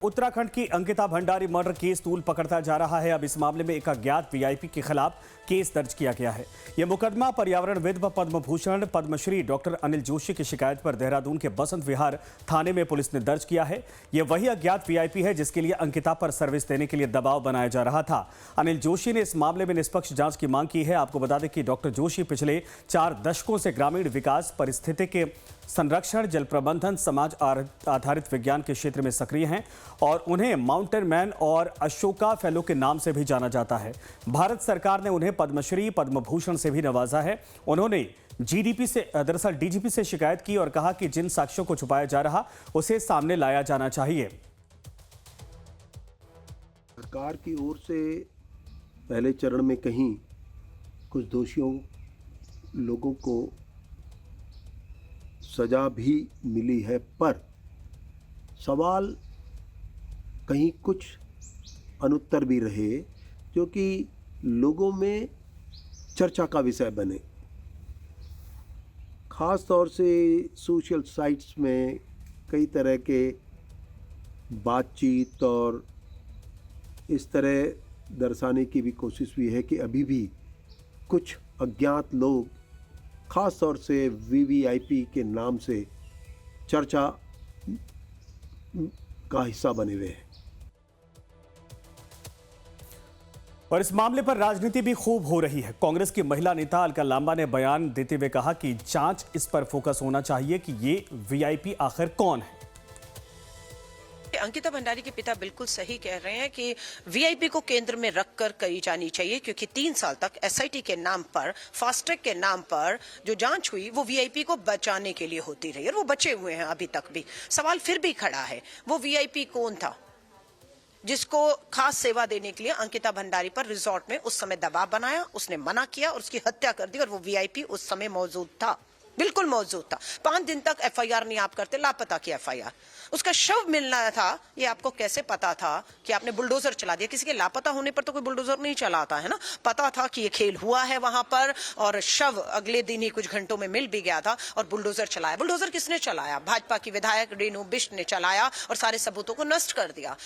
उत्तराखंड की Ankita Bhandari murder case तूल पकड़ता जा रहा है। अब इस मामले में एक अज्ञात वीआईपी के खिलाफ केस दर्ज किया गया है। यह मुकदमा पर्यावरणविद व पद्म भूषण पद्मश्री डॉक्टर अनिल जोशी की शिकायत पर देहरादून के बसंत विहार थाने में पुलिस ने दर्ज किया है। यह वही अज्ञात वीआईपी है जिसके लिए अंकिता पर सर्विस देने के लिए दबाव बनाया जा रहा था। अनिल जोशी ने इस मामले में निष्पक्ष जांच की मांग की है। आपको बता दें कि डॉक्टर जोशी पिछले 4 दशकों से ग्रामीण विकास, पारिस्थितिकी संरक्षण, जल प्रबंधन, समाज आधारित विज्ञान के क्षेत्र में सक्रिय हैं और उन्हें माउंटेन मैन और अशोका फेलो के नाम से भी जाना जाता है। भारत सरकार ने उन्हें पद्मश्री, पद्म भूषण से भी नवाजा है। उन्होंने दरअसल डीजीपी से शिकायत की और कहा कि जिन साक्ष्यों को छुपाया जा रहा उसे सामने लाया जाना चाहिए। सरकार की ओर से पहले चरण में कहीं कुछ दोषियों लोगों को सजा भी मिली है, पर सवाल कहीं कुछ अनुत्तर भी रहे जो कि लोगों में चर्चा का विषय बने। ख़ास तौर से सोशल साइट्स में कई तरह के बातचीत और इस तरह दर्शाने की भी कोशिश हुई है कि अभी भी कुछ अज्ञात लोग ख़ास तौर से वीवीआईपी के नाम से चर्चा का हिस्सा बने हुए हैं। और इस मामले पर राजनीति भी खूब हो रही है। कांग्रेस की महिला नेता अलका लांबा ने बयान देते हुए कहा कि जांच इस पर फोकस होना चाहिए कि ये वीआईपी आखिर कौन है। अंकिता भंडारी के पिता बिल्कुल सही कह रहे हैं कि वीआईपी को केंद्र में रखकर करी जानी चाहिए, क्योंकि 3 साल तक एसआईटी के नाम पर, फास्ट ट्रैक के नाम पर जो जांच हुई वो वीआईपी को बचाने के लिए होती रही और वो बचे हुए हैं अभी तक भी। सवाल फिर भी खड़ा है, वो वीआईपी कौन था जिसको खास सेवा देने के लिए अंकिता भंडारी पर रिजॉर्ट में उस समय दबाव बनाया, उसने मना किया और उसकी हत्या कर दी, और वो वीआईपी उस समय मौजूद था, बिल्कुल मौजूद था। 5 दिन तक एफआईआर नहीं आप करते, लापता की एफआईआर, उसका शव मिलना था। ये आपको कैसे पता था कि आपने बुलडोजर चला दिया? किसी के लापता होने पर तो कोई बुलडोजर नहीं चलाता है ना। पता था कि ये खेल हुआ है वहां पर, और शव अगले दिन ही कुछ घंटों में मिल भी गया था और बुलडोजर चलाया। बुलडोजर किसने चलाया? भाजपा की विधायक रेणु बिष्ट ने चलाया और सारे सबूतों को नष्ट कर दिया।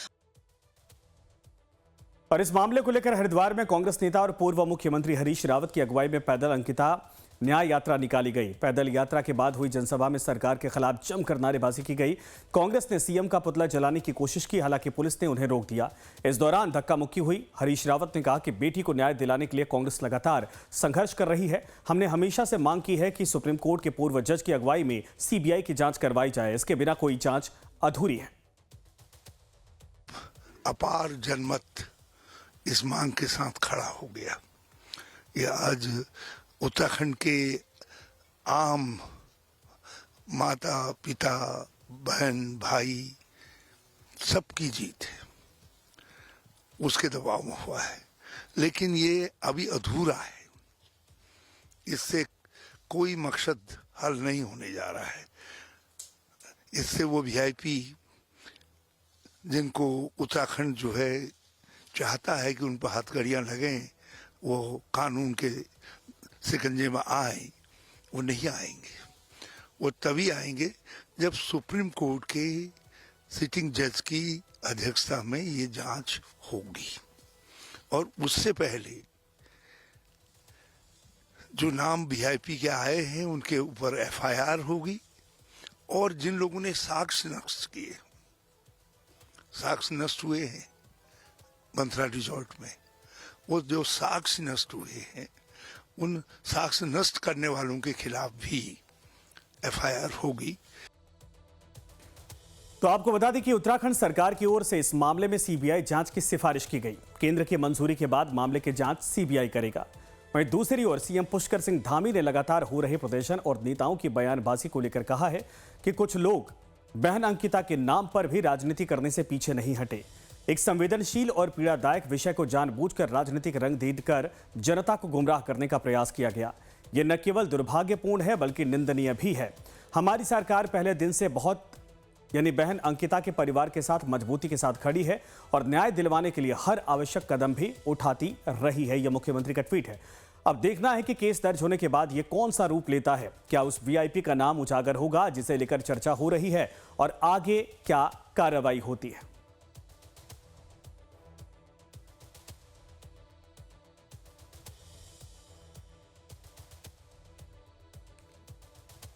और इस मामले को लेकर हरिद्वार में कांग्रेस नेता और पूर्व मुख्यमंत्री हरीश रावत की अगुवाई में पैदल अंकिता न्याय यात्रा निकाली गई। पैदल यात्रा के बाद हुई जनसभा में सरकार के खिलाफ जमकर नारेबाजी की गई। कांग्रेस ने सीएम का पुतला जलाने की कोशिश की, हालांकि पुलिस ने उन्हें रोक दिया। इस दौरान धक्का मुक्की हुई। हरीश रावत ने कहा कि बेटी को न्याय दिलाने के लिए कांग्रेस लगातार संघर्ष कर रही है। हमने हमेशा से मांग की है कि सुप्रीम कोर्ट के पूर्व जज की अगुवाई में सीबीआई की जांच करवाई जाए। इसके बिना कोई जांच अधूरी है। अपार जनमत इस मांग के साथ खड़ा हो गया। यह आज उत्तराखंड के आम माता पिता, बहन, भाई सबकी जीत है, उसके दबाव में हुआ है। लेकिन ये अभी अधूरा है, इससे कोई मकसद हल नहीं होने जा रहा है। इससे वो वीआईपी जिनको उत्तराखंड जो है चाहता है कि उन पर हथकड़ियाँ लगें, वो कानून के शिकंजे में आए, वो नहीं आएंगे। वो तभी आएंगे जब सुप्रीम कोर्ट के सिटिंग जज की अध्यक्षता में ये जांच होगी, और उससे पहले जो नाम वीआईपी के आए हैं उनके ऊपर एफआईआर होगी, और जिन लोगों ने साक्ष्य नष्ट किए, साक्ष्य नष्ट हुए हैं मंथरा रिजॉर्ट में, वो जो साक्ष्य नष्ट हुए हैं उन साक्ष्य नष्ट करने वालों के खिलाफ भी एफआईआर होगी। तो आपको बता दें कि उत्तराखंड सरकार की ओर से इस मामले में सीबीआई जांच की सिफारिश की गई। केंद्र की मंजूरी के बाद मामले की जांच सीबीआई करेगा। वहीं दूसरी ओर सीएम पुष्कर सिंह धामी ने लगातार हो रहे प्रदर्शन और नेताओं की बयानबाजी को लेकर कहा है कि कुछ लोग बहन अंकिता के नाम पर भी राजनीति करने से पीछे नहीं हटे। एक संवेदनशील और पीड़ादायक विषय को जानबूझकर राजनीतिक रंग देकर जनता को गुमराह करने का प्रयास किया गया। ये न केवल दुर्भाग्यपूर्ण है बल्कि निंदनीय भी है। हमारी सरकार पहले दिन से बहन अंकिता के परिवार के साथ मजबूती के साथ खड़ी है और न्याय दिलवाने के लिए हर आवश्यक कदम भी उठाती रही है। यह मुख्यमंत्री का ट्वीट है। अब देखना है कि केस दर्ज होने के बाद ये कौन सा रूप लेता है। क्या उस वीआईपी का नाम उजागर होगा जिसे लेकर चर्चा हो रही है, और आगे क्या कार्रवाई होती है।